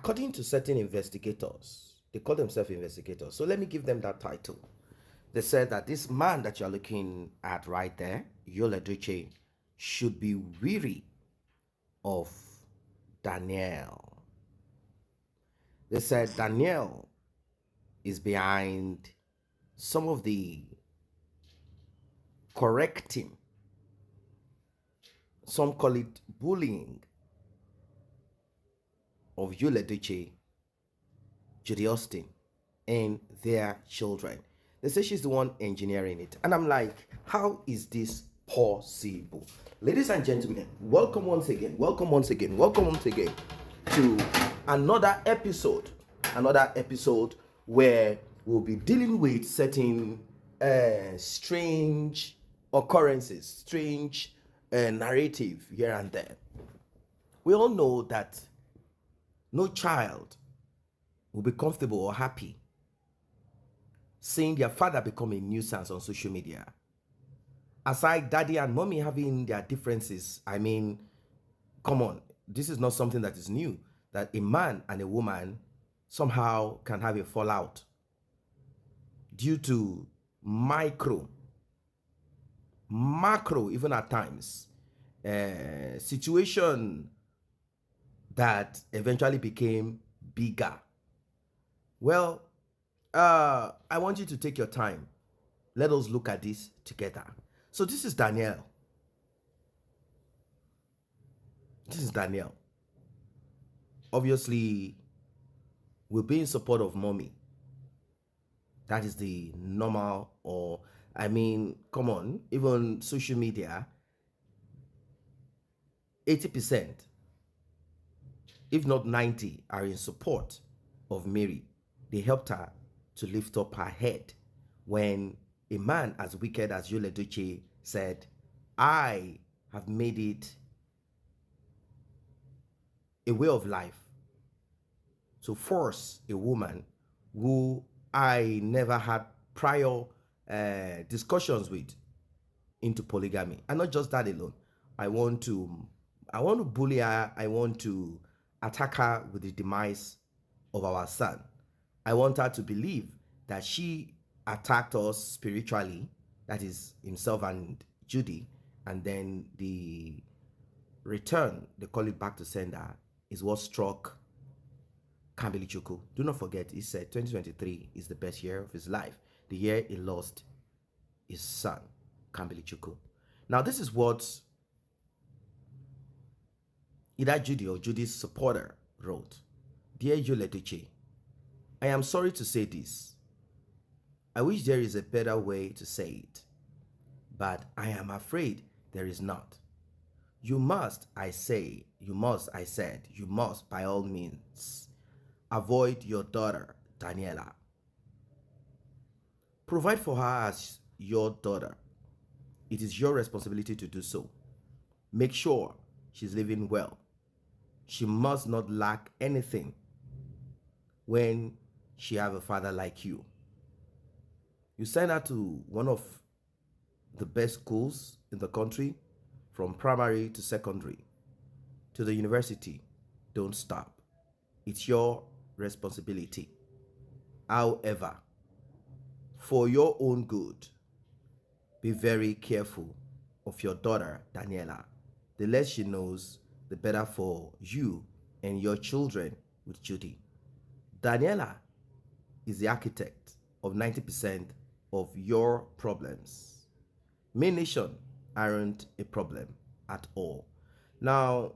according to certain investigators, they call themselves investigators. So let me give them that title. They said that this man that you're looking at right there, YUL EDOCHIE, should be weary of Danielle. They said Danielle is behind some of the correcting, some call it bullying, of YUL EDOCHIE, Judy Austin, and their children. They say she's the one engineering it. And I'm like, how is this possible? Ladies and gentlemen, welcome once again to another episode where we'll be dealing with certain strange occurrences, strange narrative here and there. We all know that no child will be comfortable or happy seeing their father become a nuisance on social media. Aside daddy and mommy having their differences, I mean, come on, this is not something that is new, that a man and a woman somehow can have a fallout due to macro, even at times, situation that eventually became bigger. Well, I want you to take your time. Let us look at this together. So this is Danielle. Obviously, we'll be in support of mommy. That is the normal, or I mean, come on, even social media, 80%, if not 90%, are in support of Mary. They helped her to lift up her head when a man as wicked as YUL EDOCHIE said, I have made it a way of life to force a woman who I never had prior discussions with into polygamy. And not just that alone. I want to bully her. I want to attack her with the demise of our son. I want her to believe that she attacked us spiritually, that is himself and Judy, and then the return, they call it back to sender, is what struck Kambilichukwu. Do not forget, he said 2023 is the best year of his life, the year he lost his son, Kambilichukwu. Now this is what either Judy or Judy's supporter wrote. Dear YUL EDOCHIE, I am sorry to say this. I wish there is a better way to say it, but I am afraid there is not. You must, I said, you must by all means avoid your daughter, Danielle. Provide for her as your daughter. It is your responsibility to do so. Make sure she's living well. She must not lack anything when she have a father like you. You send her to one of the best schools in the country, from primary to secondary to the university. Don't stop. It's your responsibility. However, for your own good, be very careful of your daughter, Danielle. The less she knows, the better for you and your children with Judy. Danielle is the architect of 90% of your problems. Main nation aren't a problem at all. Now,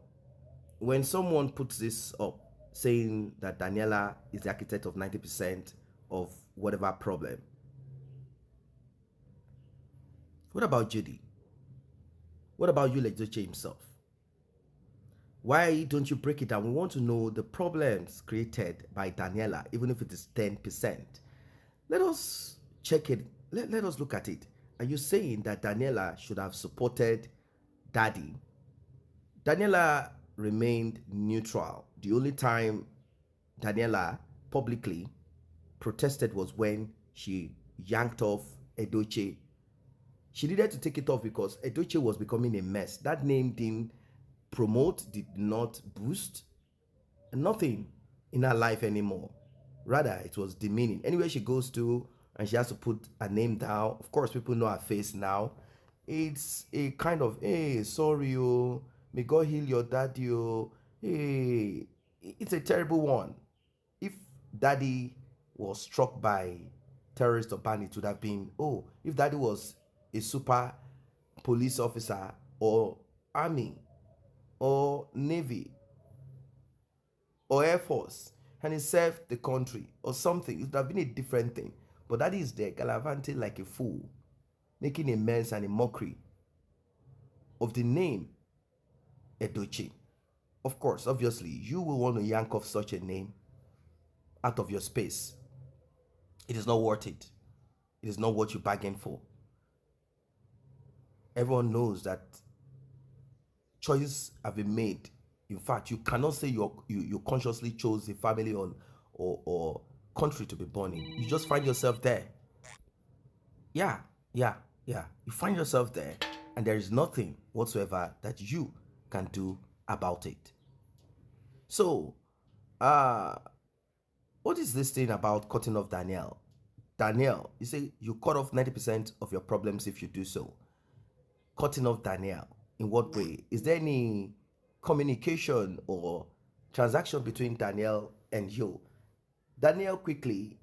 when someone puts this up, saying that Danielle is the architect of 90% of whatever problem, what about Judy? What about YUL EDOCHIE himself? Why don't you break it down? We want to know the problems created by Danielle, even if it is 10%. Let us check it. Let us look at it. Are you saying that Danielle should have supported daddy? Danielle remained neutral. The only time Danielle publicly protested was when she yanked off EDOCHIE. She needed to take it off because EDOCHIE was becoming a mess. That name didn't promote, did not boost, nothing. in her life anymore. Rather, it was demeaning. Anywhere she goes to and she has to put a name down, of course, people know her face now. It's a kind of, hey, sorry, oh, may God heal your daddy, oh, hey, it's a terrible one. If daddy was struck by terrorist or bandit, it would have been, oh, if daddy was a super police officer or army or navy or air force and he served the country or something, it would have been a different thing. But daddy is there gallivanting like a fool, making a mess and a mockery of the name Edochie. Of course, obviously, you will want to yank off such a name out of your space. It is not worth it. It is not what you bargained for. Everyone knows that choices have been made. In fact, you cannot say you consciously chose a family or country to be born in. You just find yourself there. Yeah, yeah, yeah. You find yourself there, and there is nothing whatsoever that you can do about it. So, what is this thing about cutting off Danielle? Danielle, you say you cut off 90% of your problems if you do so. Cutting off Danielle, in what way? Is there any communication or transaction between Danielle and you? Danielle quickly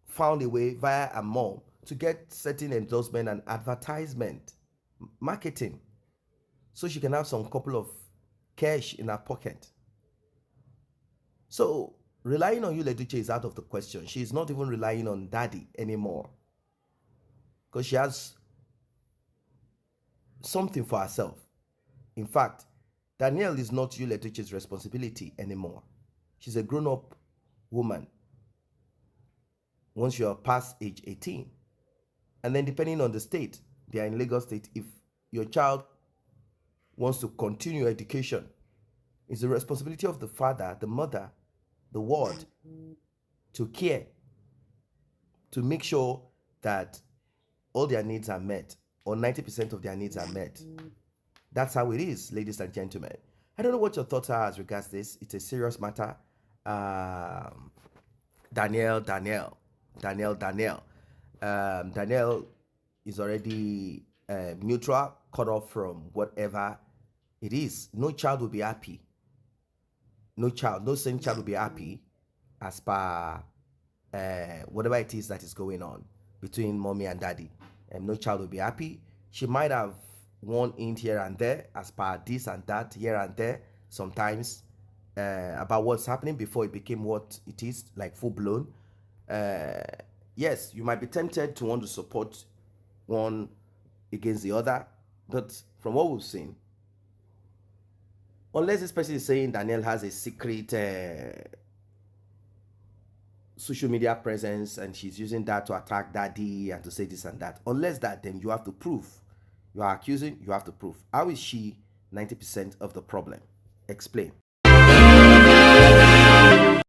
found a way via a mom to get certain endorsement and advertisement, marketing, so she can have some couple of cash in her pocket. So relying on YUL is out of the question. She is not even relying on daddy anymore because she has something for herself. In fact, Danielle is not YUL responsibility anymore. She's a grown-up woman once you're past age 18. And then depending on the state, they are in Lagos State, if your child wants to continue education, it's the responsibility of the father, the mother, the ward to care, to make sure that all their needs are met, or 90% of their needs are met. That's how it is, ladies and gentlemen. I don't know what your thoughts are as regards this. It's a serious matter. Danielle is already neutral, cut off from whatever it is. No child will be happy. No sane child will be happy as per whatever it is that is going on between mommy and daddy. No child will be happy. She might have one in here and there as per this and that here and there sometimes about what's happening before it became what it is, like full-blown. Yes, you might be tempted to want to support one against the other, but from what we've seen, unless this person is saying Danielle has a secret social media presence and she's using that to attack daddy and to say this and that, unless that, then you have to prove. You are accusing, you have to prove. How is she 90% of the problem? Explain.